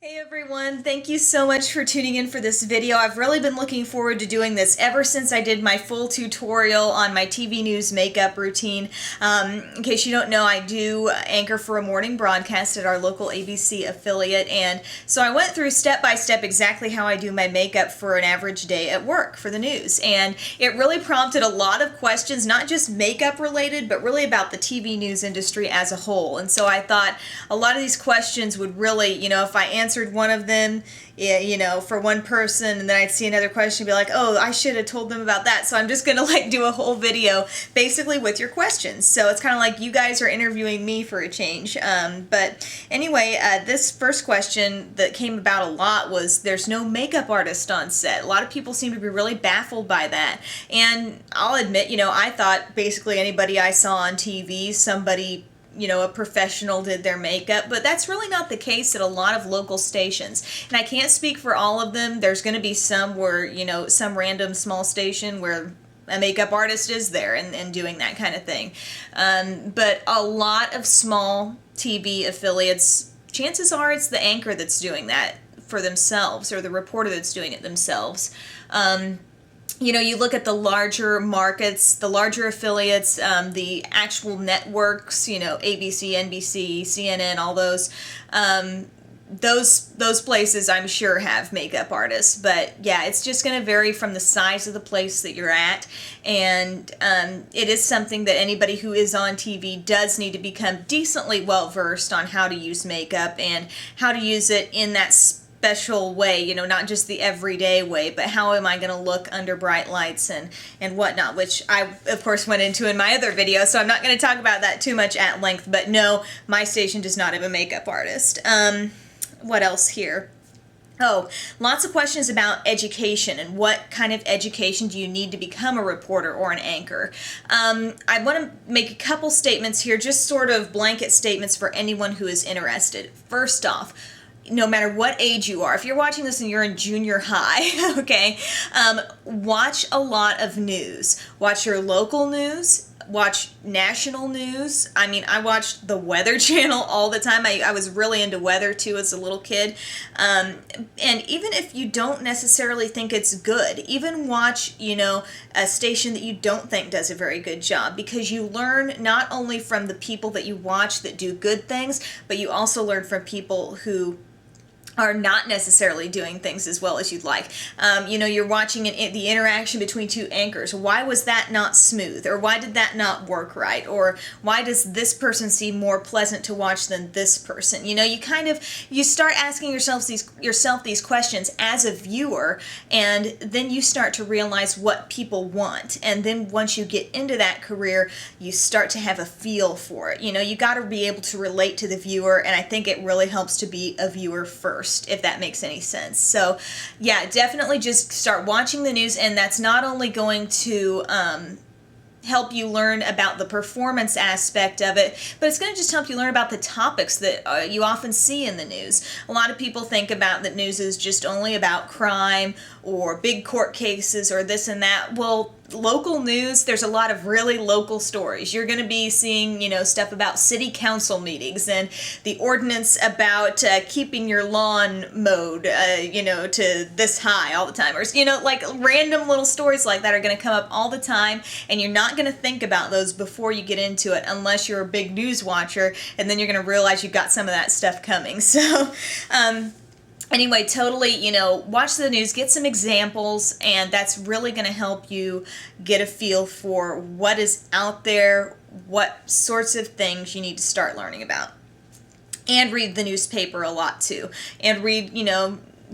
Hey everyone, thank you so much for tuning in for this video. I've really been looking forward to doing this ever since I did my full tutorial on my TV news makeup routine. In case you don't know, I do anchor for a morning broadcast at our local ABC affiliate, and so I went through step by step exactly how I do my makeup for an average day at work for the news, and it really prompted a lot of questions, not just makeup related, but really about the TV news industry as a whole. And so I thought a lot of these questions would really, if I answered one of them, for one person, and then I'd see another question and be like, oh, I should have told them about that. So I'm just gonna do a whole video basically with your questions. So it's kind of like you guys are interviewing me for a change. But anyway, this first question that came about a lot was there's no makeup artist on set. A lot of people seem to be really baffled by that. And I'll admit, I thought basically anybody I saw on TV, somebody a professional did their makeup, but that's really not the case at a lot of local stations. And I can't speak for all of them. There's going to be some where, some random small station where a makeup artist is there and doing that kind of thing. But a lot of small TV affiliates, chances are it's the anchor that's doing that for themselves or the reporter that's doing it themselves. You look at the larger markets, the larger affiliates, the actual networks, ABC, NBC, CNN, all those places I'm sure have makeup artists. But yeah, it's just going to vary from the size of the place that you're at. And it is something that anybody who is on TV does need to become decently well versed on how to use makeup and how to use it in that special way, not just the everyday way, but how am I going to look under bright lights and whatnot, which I, of course, went into in my other video, so I'm not going to talk about that too much at length, but no, my station does not have a makeup artist. What else here? Oh, lots of questions about education and what kind of education do you need to become a reporter or an anchor. I want to make a couple statements here, just sort of blanket statements for anyone who is interested. First off, no matter what age you are, if you're watching this and you're in junior high, okay, watch a lot of news. Watch your local news, watch national news. I mean, I watched the Weather Channel all the time. I was really into weather too as a little kid. And even if you don't necessarily think it's good, even watch, a station that you don't think does a very good job, because you learn not only from the people that you watch that do good things, but you also learn from people who are not necessarily doing things as well as you'd like. You're watching the interaction between two anchors. Why was that not smooth? Or why did that not work right? Or why does this person seem more pleasant to watch than this person? You start asking yourself these questions as a viewer, and then you start to realize what people want. And then once you get into that career, you start to have a feel for it. You got to be able to relate to the viewer, and I think it really helps to be a viewer first, if that makes any sense. So yeah, definitely just start watching the news, and that's not only going to help you learn about the performance aspect of it, but it's going to just help you learn about the topics that you often see in the news. A lot of people think about that news is just only about crime or big court cases or this and that. Well, local news, there's a lot of really local stories. You're going to be seeing, stuff about city council meetings and the ordinance about keeping your lawn mowed, to this high all the time. Or, like random little stories like that are going to come up all the time, and you're not going to think about those before you get into it unless you're a big news watcher, and then you're going to realize you've got some of that stuff coming. So, anyway, totally, watch the news, get some examples, and that's really going to help you get a feel for what is out there, what sorts of things you need to start learning about. And read the newspaper a lot too. And read,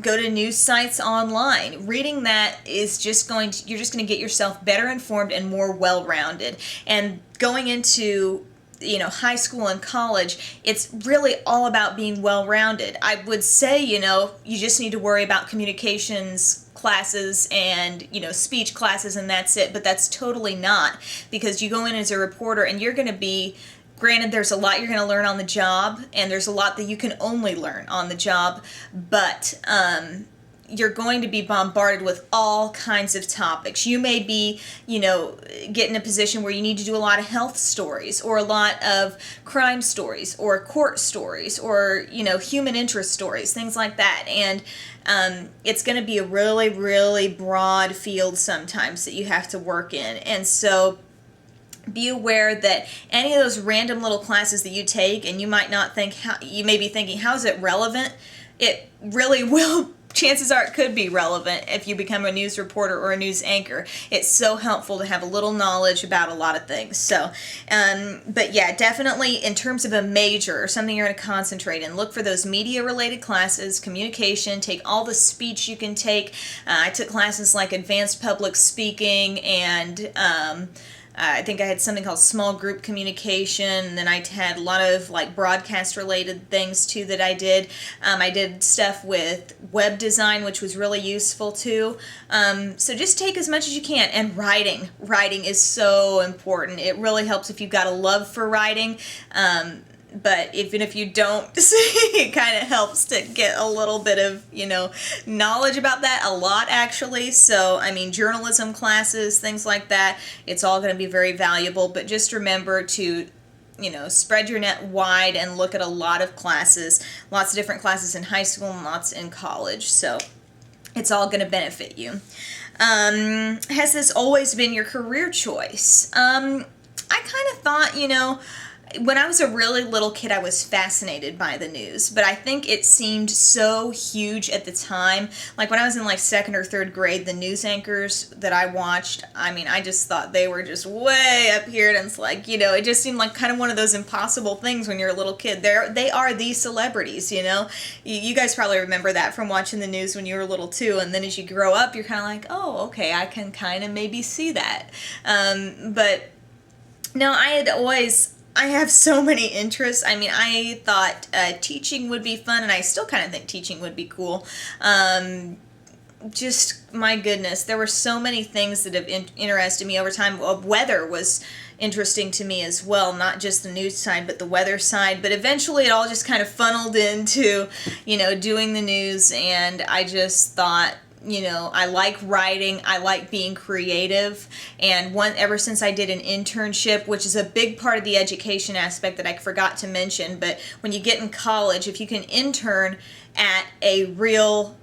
go to news sites online. Reading that is you're just going to get yourself better informed and more well-rounded. And going into high school and college, it's really all about being well-rounded. I would say, you just need to worry about communications classes and, speech classes, and that's it. But that's totally not, because you go in as a reporter and you're going to be, granted, there's a lot you're going to learn on the job, and there's a lot that you can only learn on the job, but you're going to be bombarded with all kinds of topics. You may be, get in a position where you need to do a lot of health stories, or a lot of crime stories, or court stories, or, human interest stories, things like that. And it's going to be a really, really broad field sometimes that you have to work in. And so be aware that any of those random little classes that you take, and you might not think, you may be thinking, how is it relevant? It really will. Chances are it could be relevant if you become a news reporter or a news anchor. It's so helpful to have a little knowledge about a lot of things. So, but yeah, definitely in terms of a major or something you're going to concentrate in, look for those media-related classes, communication, take all the speech you can take. I took classes like advanced public speaking, and I think I had something called small group communication, and then I had a lot of like broadcast related things too that I did. I did stuff with web design, which was really useful too. So just take as much as you can. And writing is so important. It really helps if you've got a love for writing. But even if you don't, it kind of helps to get a little bit of, knowledge about that, a lot actually. So, journalism classes, things like that, it's all going to be very valuable. But just remember to, spread your net wide and look at a lot of classes, lots of different classes in high school and lots in college. So it's all going to benefit you. Has this always been your career choice? I kind of thought, when I was a really little kid, I was fascinated by the news, but I think it seemed so huge at the time. Like when I was in like second or third grade, the news anchors that I watched, I just thought they were just way up here, and it's like, it just seemed like kind of one of those impossible things when you're a little kid. They are the celebrities, You guys probably remember that from watching the news when you were little too, and then as you grow up, you're kind of like, oh, okay, I can kind of maybe see that. But no, I have so many interests. I thought teaching would be fun, and I still kind of think teaching would be cool. Just, my goodness, there were so many things that have interested me over time. Weather was interesting to me as well, not just the news side, but the weather side. But eventually it all just kind of funneled into, doing the news, and I just thought, I like writing, I like being creative, and ever since I did an internship, which is a big part of the education aspect that I forgot to mention, but when you get in college, if you can intern at a real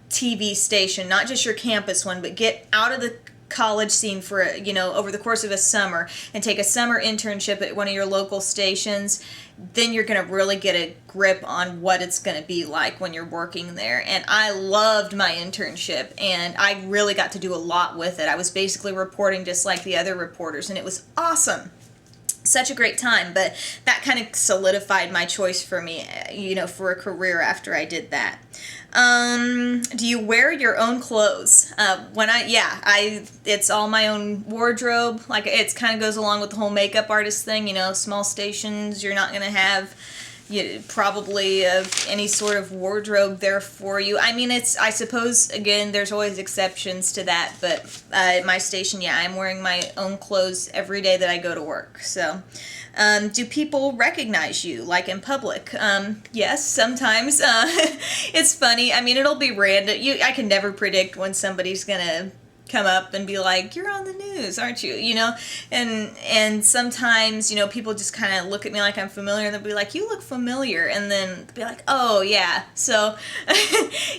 TV station, not just your campus one, but get out of the college scene for, over the course of a summer and take a summer internship at one of your local stations, then you're going to really get a grip on what it's going to be like when you're working there. And I loved my internship, and I really got to do a lot with it. I was basically reporting just like the other reporters, and it was awesome. Such a great time, but that kind of solidified my choice for me, for a career after I did that. Do you wear your own clothes? It's all my own wardrobe. Like, it kind of goes along with the whole makeup artist thing, small stations, you're not going to have probably any sort of wardrobe there for you. I suppose, again, there's always exceptions to that, but at my station, I'm wearing my own clothes every day that I go to work. So, do people recognize you, like in public? Yes, sometimes. It's funny. It'll be random. I can never predict when somebody's gonna come up and be like, you're on the news, aren't you? And sometimes, people just kind of look at me like I'm familiar, and they'll be like, you look familiar, and then they'll be like, oh yeah. So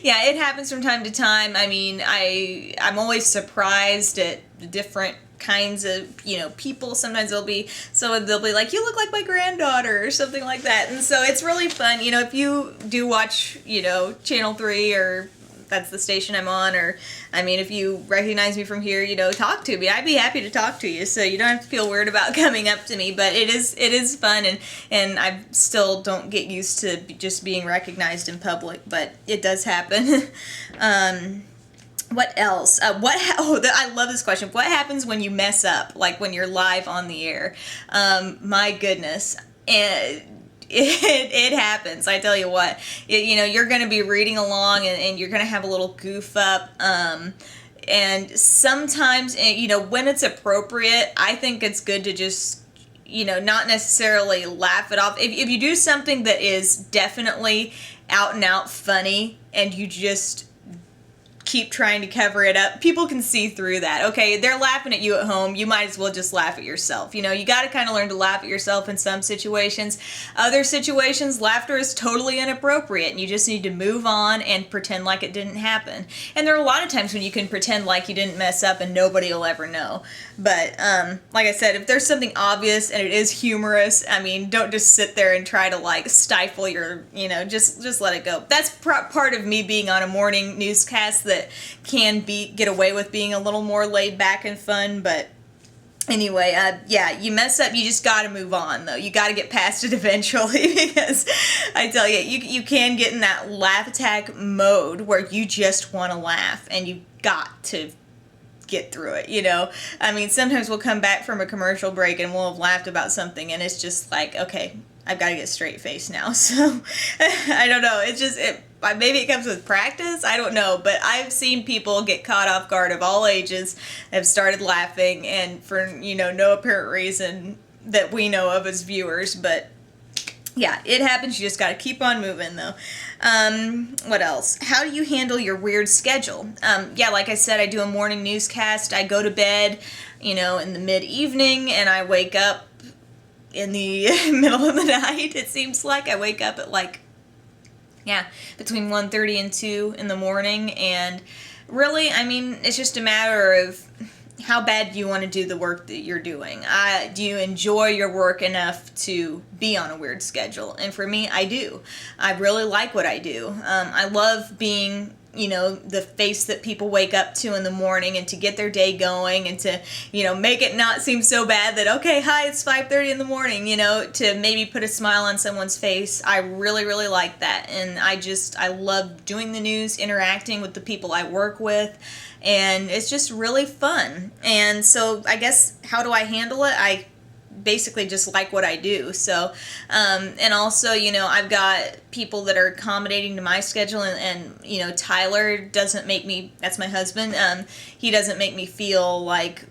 yeah, it happens from time to time. I'm always surprised at the different kinds of people. Sometimes they'll be like, you look like my granddaughter or something like that. And so it's really fun, if you do watch Channel 3, or that's the station I'm on, or if you recognize me from here, talk to me. I'd be happy to talk to you, so you don't have to feel weird about coming up to me. But it is fun, and I still don't get used to just being recognized in public, but it does happen. What else? I love this question. What happens when you mess up, like when you're live on the air? My goodness. And it happens. I tell you what, you're going to be reading along, and you're going to have a little goof up. And sometimes, when it's appropriate, I think it's good to just, not necessarily laugh it off. If you do something that is definitely out and out funny, and you just keep trying to cover it up, people can see through that. Okay, they're laughing at you at home. You might as well just laugh at yourself. You know, you got to kind of learn to laugh at yourself in some situations. Other situations, laughter is totally inappropriate, and you just need to move on and pretend like it didn't happen. And there are a lot of times when you can pretend like you didn't mess up and nobody will ever know. But like I said, if there's something obvious and it is humorous, I mean, don't just sit there and try to like stifle your, you know, just let it go. That's part of me being on a morning newscast that can get away with being a little more laid back and fun. But anyway, yeah, you mess up, you just got to move on, though. You got to get past it eventually, because I tell you, you can get in that laugh attack mode where you just want to laugh, and you got to get through it, you know. I mean, sometimes we'll come back from a commercial break and we'll have laughed about something, and it's just like, okay, I've got to get straight face now. So I don't know, it's just maybe it comes with practice, I don't know, but I've seen people get caught off guard of all ages, have started laughing, and for, you know, no apparent reason that we know of as viewers. But yeah, it happens. You just got to keep on moving, though. What else? How do you handle your weird schedule? Yeah, like I said, I do a morning newscast. I go to bed, you know, in the mid-evening, and I wake up in the middle of the night, it seems like. I wake up at, like, yeah, between 1:30 and 2 in the morning, and really, I mean, it's just a matter of how bad do you want to do the work that you're doing? Do you enjoy your work enough to be on a weird schedule? And for me, I do. I really like what I do. I love being, you know, the face that people wake up to in the morning, and to get their day going, and to, you know, make it not seem so bad that, okay, hi, it's 5:30 in the morning, you know, to maybe put a smile on someone's face. I really, really like that. And I love doing the news, interacting with the people I work with, and it's just really fun. And so I guess, how do I handle it? I basically just like what I do. So, and also, you know, I've got people that are accommodating to my schedule, and you know, Tyler doesn't make me, that's my husband, he doesn't make me feel like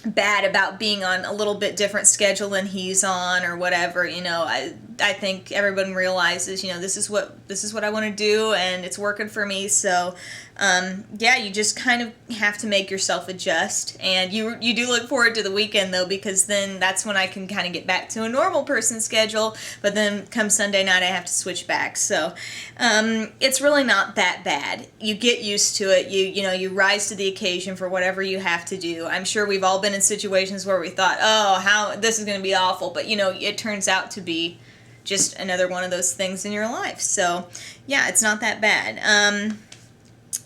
bad about being on a little bit different schedule than he's on or whatever. You know, I think everyone realizes, you know, this is what I want to do, and it's working for me. So yeah, you just kind of have to make yourself adjust, and you do look forward to the weekend, though, because then that's when I can kind of get back to a normal person's schedule. But then come Sunday night, I have to switch back. So it's really not that bad. You get used to it. You know, you rise to the occasion for whatever you have to do. I'm sure we've all been in situations where we thought, oh, how this is going to be awful, but you know, it turns out to be just another one of those things in your life. So yeah, it's not that bad.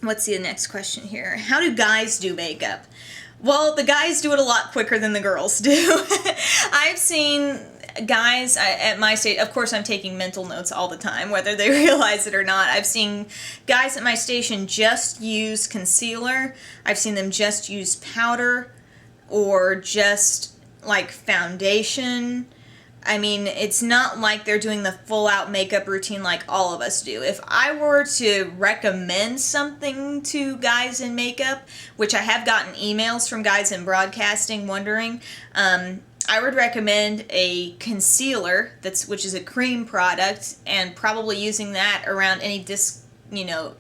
Let's see the next question here. How do guys do makeup? Well, the guys do it a lot quicker than the girls do. I've seen guys at my station, of course I'm taking mental notes all the time, whether they realize it or not. I've seen guys at my station just use concealer. I've seen them just use powder, or just like foundation. I mean, it's not like they're doing the full-out makeup routine like all of us do. If I were to recommend something to guys in makeup, which I have gotten emails from guys in broadcasting wondering, I would recommend a concealer, which is a cream product, and probably using that around any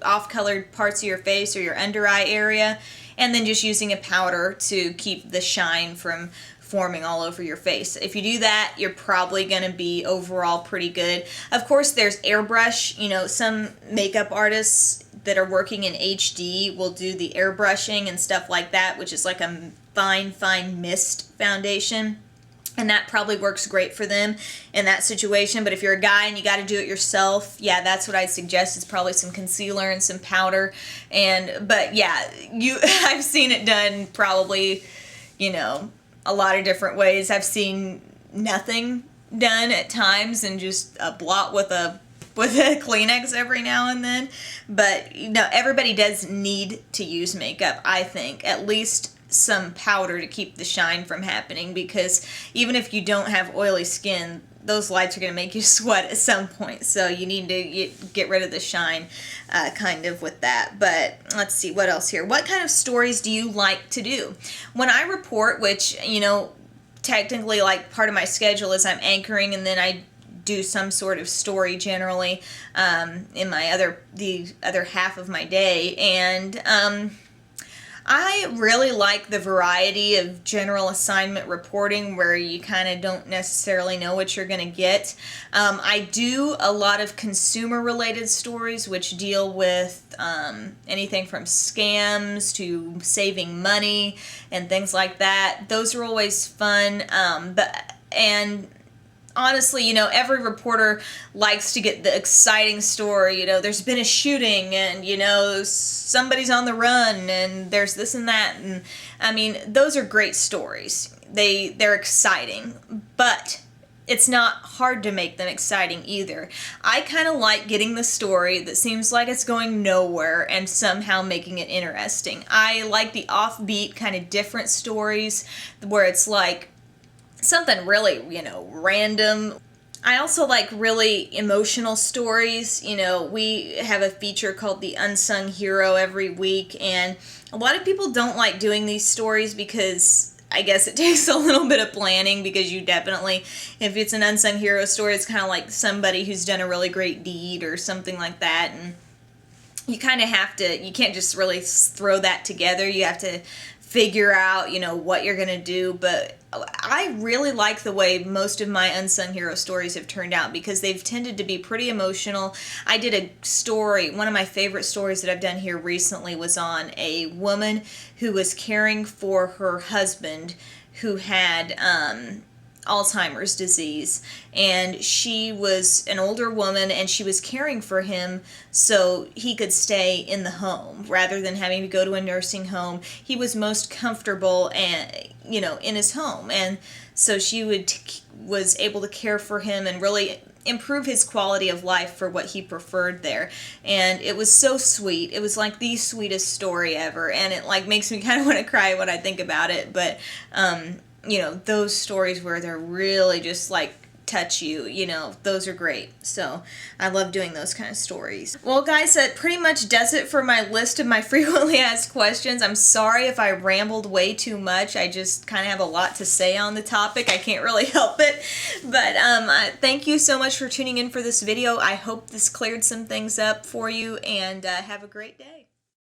off-colored parts of your face or your under-eye area, and then just using a powder to keep the shine from forming all over your face. If you do that, you're probably going to be overall pretty good. Of course, there's airbrush. You know, some makeup artists that are working in HD will do the airbrushing and stuff like that, which is like a fine mist foundation. And that probably works great for them in that situation. But if you're a guy and you got to do it yourself, yeah, that's what I'd suggest, is probably some concealer and some powder. But yeah, I've seen it done probably, you know, a lot of different ways. I've seen nothing done at times, and just a blot with a Kleenex every now and then. But you know, everybody does need to use makeup, I think, at least some powder to keep the shine from happening, because even if you don't have oily skin, those lights are going to make you sweat at some point. So you need to get rid of the shine kind of with that. But let's see, what else here? What kind of stories do you like to do? When I report, which, you know, technically, like, part of my schedule is I'm anchoring, and then I do some sort of story generally in the other half of my day, and I really like the variety of general assignment reporting where you kind of don't necessarily know what you're going to get. I do a lot of consumer-related stories which deal with anything from scams to saving money and things like that. Those are always fun, and honestly, you know, every reporter likes to get the exciting story. You know, there's been a shooting and, you know, somebody's on the run and there's this and that. And I mean, those are great stories. They're exciting, but it's not hard to make them exciting either. I kind of like getting the story that seems like it's going nowhere and somehow making it interesting. I like the offbeat kind of different stories where it's like something really, you know, random. I also like really emotional stories. You know, we have a feature called The Unsung Hero every week, and a lot of people don't like doing these stories because I guess it takes a little bit of planning, because you definitely, if it's an unsung hero story, it's kind of like somebody who's done a really great deed or something like that, and you kind of have to, you can't just really throw that together. You have to figure out, you know, what you're going to do. But I really like the way most of my unsung hero stories have turned out, because they've tended to be pretty emotional. I did a story, one of my favorite stories that I've done here recently was on a woman who was caring for her husband who had Alzheimer's disease, and she was an older woman and she was caring for him so he could stay in the home rather than having to go to a nursing home. He was most comfortable and, you know, in his home, and so she was able to care for him and really improve his quality of life for what he preferred there. And it was so sweet. It was like the sweetest story ever, and it like makes me kind of want to cry when I think about it. But you know, those stories where they're really just like touch you, you know, those are great. So I love doing those kind of stories. Well, guys, that pretty much does it for my list of my frequently asked questions. I'm sorry if I rambled way too much. I just kind of have a lot to say on the topic. I can't really help it. But thank you so much for tuning in for this video. I hope this cleared some things up for you, and have a great day.